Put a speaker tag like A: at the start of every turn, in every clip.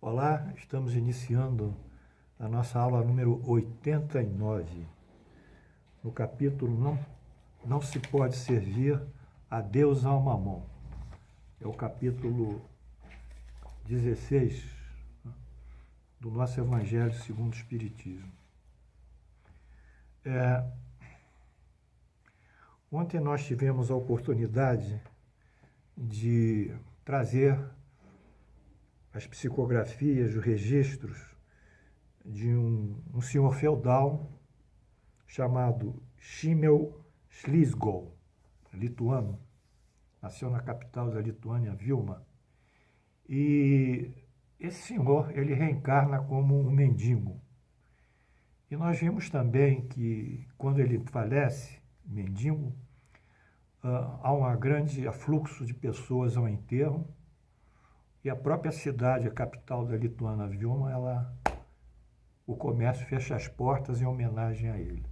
A: Olá, estamos iniciando a nossa aula número 89. No capítulo não se pode servir a Deus ao Mamon. É o capítulo 16 do nosso Evangelho segundo o Espiritismo. Ontem nós tivemos a oportunidade de trazer as psicografias, os registros de um senhor feudal chamado Szymel Ślizgał, lituano, nasceu na capital da Lituânia, Vilna, e esse senhor, ele reencarna como um mendigo. E nós vimos também que, quando ele falece, mendigo, há um grande afluxo de pessoas ao enterro, e a própria cidade, a capital da Lituânia, Vilna, o comércio fecha as portas em homenagem a ele.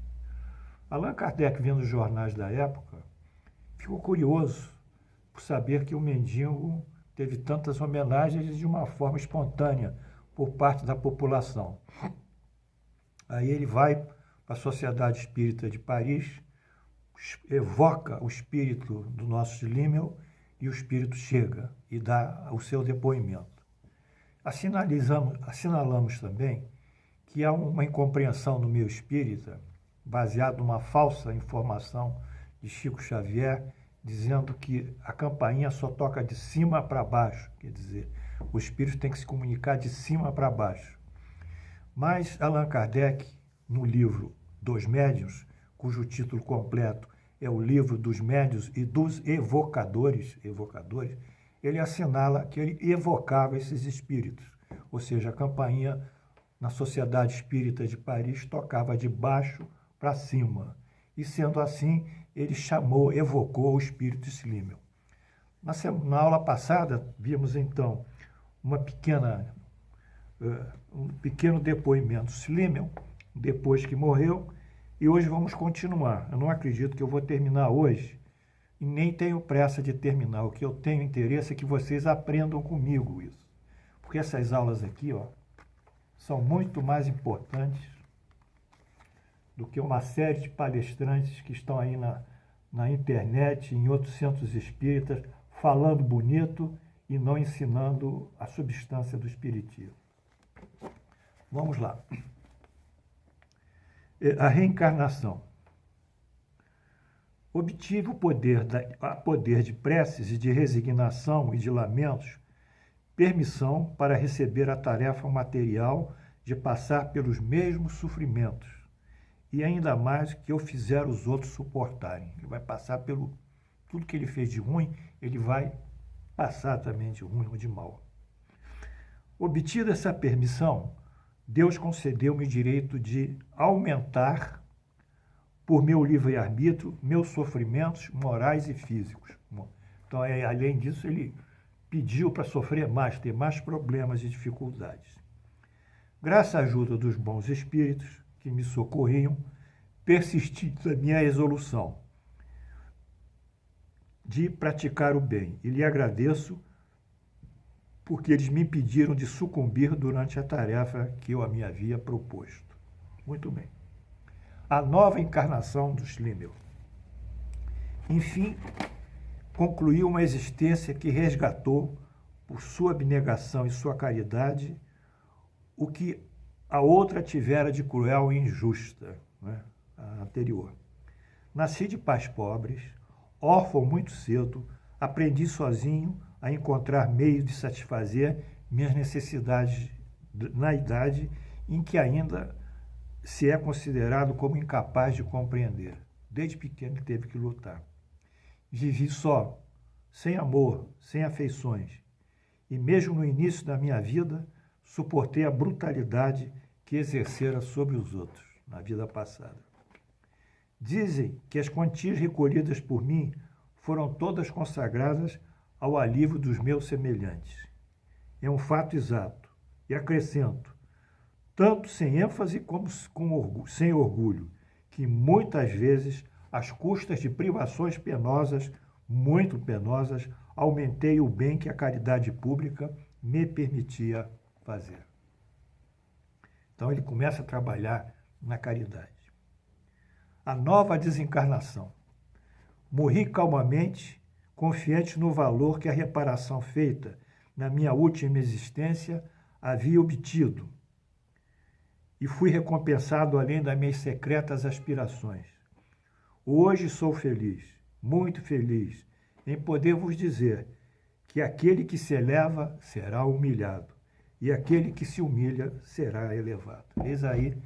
A: Allan Kardec, vendo os jornais da época, ficou curioso por saber que o mendigo teve tantas homenagens de uma forma espontânea por parte da população. Aí ele vai para a Sociedade Espírita de Paris, evoca o espírito do nosso Schlemihl, e o espírito chega e dá o seu depoimento. Assinalamos também que há uma incompreensão no meio espírita, baseado numa falsa informação de Chico Xavier, dizendo que a campainha só toca de cima para baixo, quer dizer, o espírito tem que se comunicar de cima para baixo. Mas Allan Kardec, no livro dos Médiuns, cujo título completo é o livro dos médiuns e dos evocadores, ele assinala que ele evocava esses espíritos, ou seja, a campainha na Sociedade Espírita de Paris tocava de baixo para cima. E sendo assim, ele evocou o espírito Schlemihl. Na aula passada, vimos então um pequeno depoimento Schlemihl, depois que morreu, e hoje vamos continuar. Eu não acredito que eu vou terminar hoje, e nem tenho pressa de terminar. O que eu tenho interesse é que vocês aprendam comigo isso. Porque essas aulas aqui, são muito mais importantes do que uma série de palestrantes que estão aí na internet, em outros centros espíritas, falando bonito e não ensinando a substância do espiritismo. Vamos lá. A reencarnação. Obtive o poder de preces e de resignação e de lamentos, permissão para receber a tarefa material de passar pelos mesmos sofrimentos, e ainda mais que eu fizer os outros suportarem. Ele vai passar pelo tudo que ele fez de ruim, ele vai passar também de ruim ou de mal. Obtida essa permissão, Deus concedeu-me o direito de aumentar, por meu livre-arbítrio, meus sofrimentos morais e físicos. Então, além disso, ele pediu para sofrer mais, ter mais problemas e dificuldades. Graças à ajuda dos bons espíritos que me socorriam, persisti na minha resolução de praticar o bem. E lhe agradeço porque eles me impediram de sucumbir durante a tarefa que eu me havia proposto. Muito bem. A nova encarnação do Schlemihl. Enfim, concluiu uma existência que resgatou, por sua abnegação e sua caridade, o que a outra tivera de cruel e injusta, a anterior. Nasci de pais pobres, órfão muito cedo, aprendi sozinho a encontrar meios de satisfazer minhas necessidades na idade em que ainda se é considerado como incapaz de compreender. Desde pequeno ele teve que lutar. Vivi só, sem amor, sem afeições, e mesmo no início da minha vida, suportei a brutalidade que exercera sobre os outros na vida passada. Dizem que as quantias recolhidas por mim foram todas consagradas ao alívio dos meus semelhantes. É um fato exato. E acrescento, tanto sem ênfase como sem orgulho, que muitas vezes, às custas de privações penosas, muito penosas, aumentei o bem que a caridade pública me permitia fazer. Então ele começa a trabalhar na caridade. A nova desencarnação. Morri calmamente, confiante no valor que a reparação feita na minha última existência havia obtido, e fui recompensado além das minhas secretas aspirações. Hoje sou feliz, muito feliz, em poder vos dizer que aquele que se eleva será humilhado, e aquele que se humilha será elevado. Eis aí,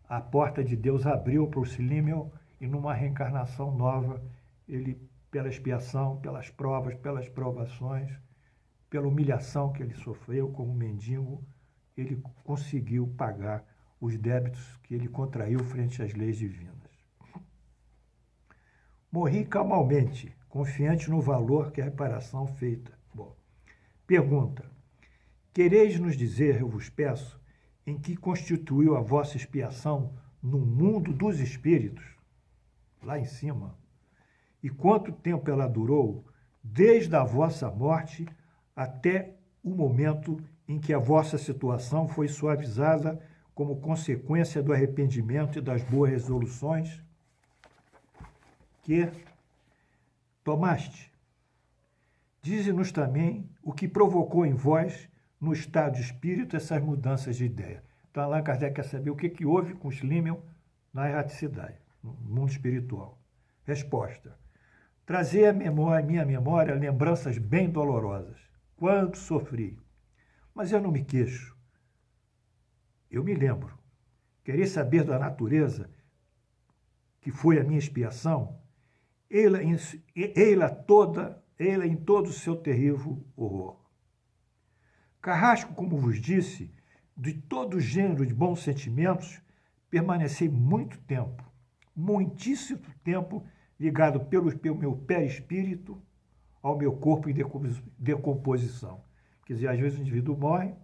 A: a porta de Deus abriu para o Schlemiel, e numa reencarnação nova, ele, pela expiação, pelas provas, pelas provações, pela humilhação que ele sofreu como mendigo, ele conseguiu pagar os débitos que ele contraiu frente às leis divinas. Morri calmamente, confiante no valor que a reparação feita. Bom, pergunta: quereis nos dizer, eu vos peço, em que constituiu a vossa expiação no mundo dos espíritos, lá em cima, e quanto tempo ela durou, desde a vossa morte até o momento em que a vossa situação foi suavizada como consequência do arrependimento e das boas resoluções que tomaste? Dize-nos também o que provocou em vós, no estado de espírito, essas mudanças de ideia. Então, Allan Kardec quer saber o que houve com Schlemiel na erraticidade, no mundo espiritual. Resposta: trazer à minha memória lembranças bem dolorosas. Quanto sofri. Mas eu não me queixo. Eu me lembro. Querer saber da natureza, que foi a minha expiação, ela em todo o seu terrível horror. Carrasco, como vos disse, de todo gênero de bons sentimentos, permaneci muito tempo, muitíssimo tempo, ligado pelo meu perispírito ao meu corpo em decomposição. Quer dizer, às vezes o indivíduo morre,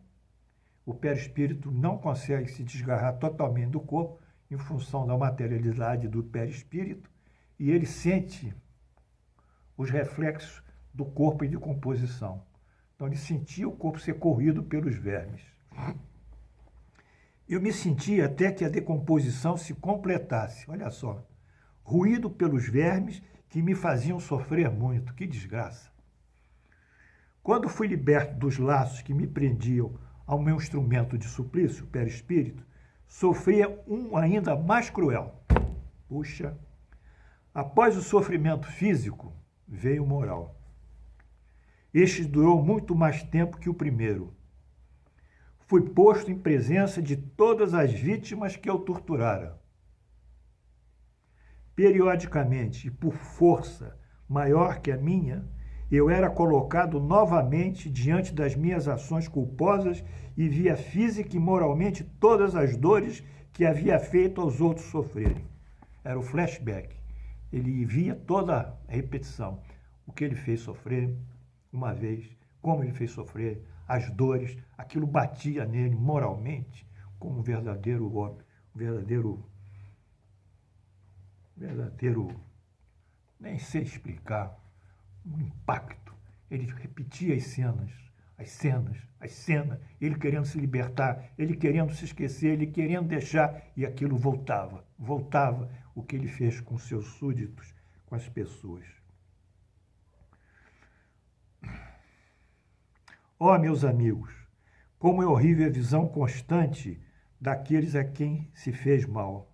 A: o perispírito não consegue se desgarrar totalmente do corpo em função da materialidade do perispírito, e ele sente os reflexos do corpo em decomposição. Então ele sentia o corpo ser corroído pelos vermes. Eu me sentia até que a decomposição se completasse. Olha só, ruído pelos vermes que me faziam sofrer muito. Que desgraça! Quando fui liberto dos laços que me prendiam ao meu instrumento de suplício, o perispírito, sofria um ainda mais cruel. Puxa! Após o sofrimento físico, veio o moral. Este durou muito mais tempo que o primeiro. Fui posto em presença de todas as vítimas que eu torturara. Periodicamente, e por força maior que a minha, eu era colocado novamente diante das minhas ações culposas e via física e moralmente todas as dores que havia feito aos outros sofrerem. Era o flashback. Ele via toda a repetição. O que ele fez sofrer uma vez, como ele fez sofrer, as dores, aquilo batia nele moralmente como um verdadeiro óbvio, nem sei explicar, um impacto. Ele repetia as cenas, ele querendo se libertar, ele querendo se esquecer, ele querendo deixar, e aquilo voltava o que ele fez com seus súditos, com as pessoas. Ó, meus amigos, como é horrível a visão constante daqueles a quem se fez mal.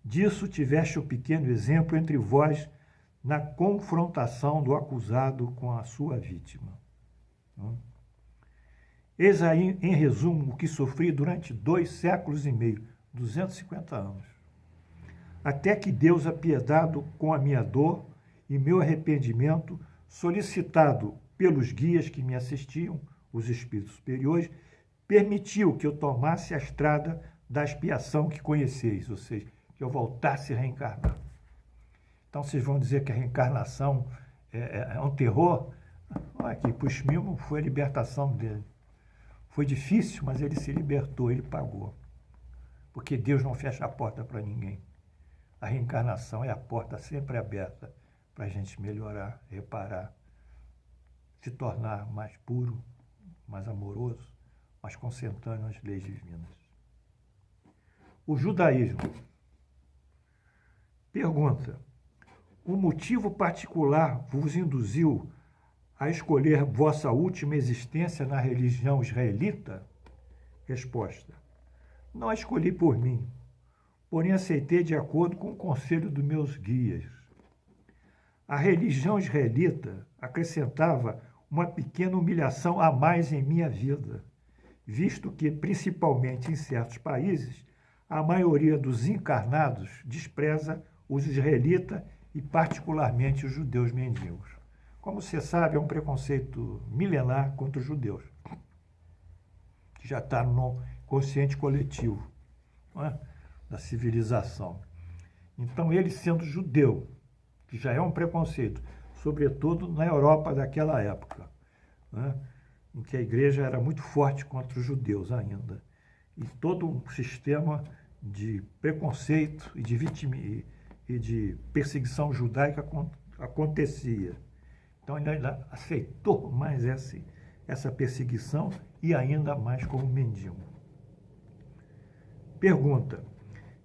A: Disso tiveste um pequeno exemplo entre vós na confrontação do acusado com a sua vítima. Eis aí, em resumo, o que sofri durante 2 séculos e meio, 250 anos. Até que Deus, apiedado com a minha dor e meu arrependimento, solicitado pelos guias que me assistiam, os espíritos superiores, permitiu que eu tomasse a estrada da expiação que conheceis, ou seja, que eu voltasse a reencarnar. Então vocês vão dizer que a reencarnação é um terror? Aqui, para o Schlemiel foi a libertação dele. Foi difícil, mas ele se libertou, ele pagou. Porque Deus não fecha a porta para ninguém. A reencarnação é a porta sempre aberta para a gente melhorar, reparar, se tornar mais puro, mais amoroso, mas consentâneo às leis divinas. O judaísmo. Pergunta: um motivo particular vos induziu a escolher vossa última existência na religião israelita? Resposta: não a escolhi por mim, porém aceitei de acordo com o conselho dos meus guias. A religião israelita acrescentava uma pequena humilhação a mais em minha vida, visto que, principalmente em certos países, a maioria dos encarnados despreza os israelitas e particularmente os judeus mendigos. Como você sabe, é um preconceito milenar contra os judeus, que já está no consciente coletivo, não é? Da civilização. Então, ele sendo judeu, que já é um preconceito, sobretudo na Europa daquela época, né? Em que a igreja era muito forte contra os judeus ainda. E todo um sistema de preconceito e de perseguição judaica acontecia. Então, ele ainda aceitou mais essa perseguição e ainda mais como mendigo. Pergunta: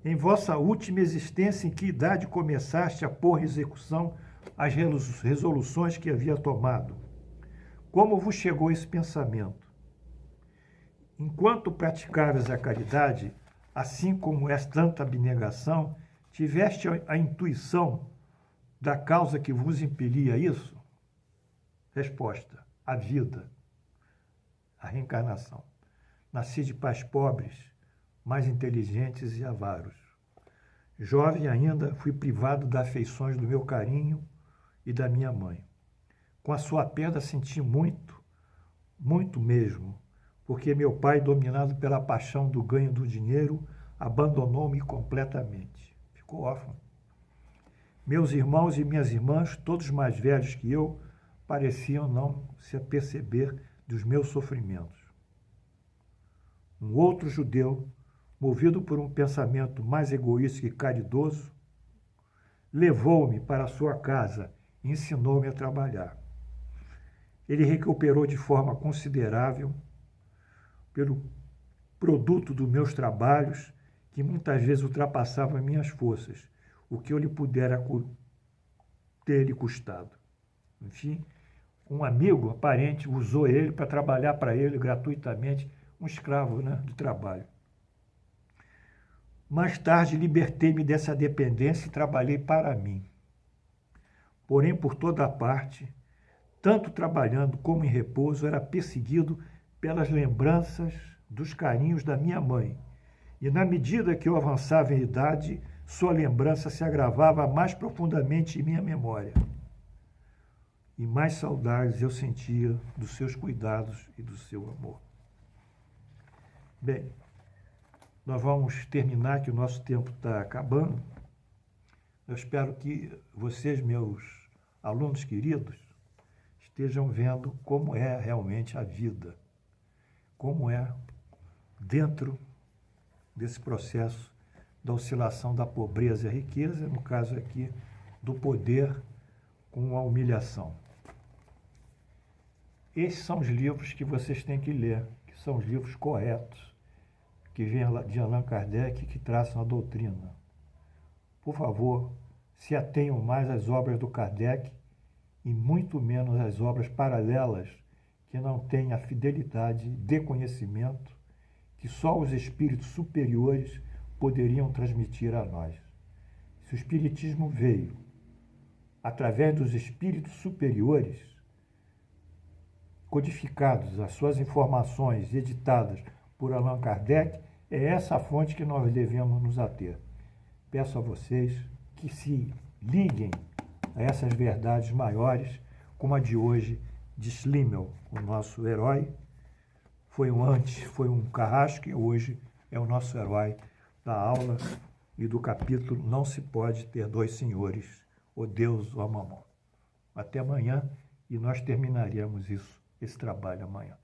A: em vossa última existência, em que idade começaste a pôr em execução as resoluções que havia tomado? Como vos chegou esse pensamento? Enquanto praticavas a caridade, assim como és tanta abnegação, tiveste a intuição da causa que vos impelia isso? Resposta: a vida, a reencarnação. Nasci de pais pobres, mais inteligentes e avaros. Jovem ainda, fui privado das afeições do meu carinho e da minha mãe. Com a sua perda senti muito, muito mesmo, porque meu pai, dominado pela paixão do ganho do dinheiro, abandonou-me completamente. Ficou órfão. Meus irmãos e minhas irmãs, todos mais velhos que eu, pareciam não se aperceber dos meus sofrimentos. Um outro judeu, movido por um pensamento mais egoísta e caridoso, levou-me para sua casa e ensinou-me a trabalhar. Ele recuperou de forma considerável pelo produto dos meus trabalhos, que muitas vezes ultrapassavam minhas forças, o que eu lhe pudera ter lhe custado. Enfim, um amigo aparente usou ele para trabalhar para ele gratuitamente, um escravo, né, de trabalho. Mais tarde, libertei-me dessa dependência e trabalhei para mim. Porém, por toda parte, tanto trabalhando como em repouso, era perseguido pelas lembranças dos carinhos da minha mãe. E na medida que eu avançava em idade, sua lembrança se agravava mais profundamente em minha memória. E mais saudades eu sentia dos seus cuidados e do seu amor. Bem, nós vamos terminar, que o nosso tempo está acabando. Eu espero que vocês, meus alunos queridos, estejam vendo como é realmente a vida, como é dentro desse processo da oscilação da pobreza e a riqueza, no caso aqui do poder com a humilhação. Esses são os livros que vocês têm que ler, que são os livros corretos, que vêm de Allan Kardec, que traçam a doutrina. Por favor, se atenham mais às obras do Kardec e muito menos às obras paralelas que não têm a fidelidade de conhecimento que só os espíritos superiores poderiam transmitir a nós. Se o Espiritismo veio através dos espíritos superiores, codificados, as suas informações editadas por Allan Kardec, é essa a fonte que nós devemos nos ater. Peço a vocês que se liguem a essas verdades maiores, como a de hoje, de Schlemmel, o nosso herói. Foi um carrasco e hoje é o nosso herói da aula e do capítulo Não se pode ter dois senhores, o Deus ou a Mamon. Até amanhã, e nós terminaremos esse trabalho amanhã.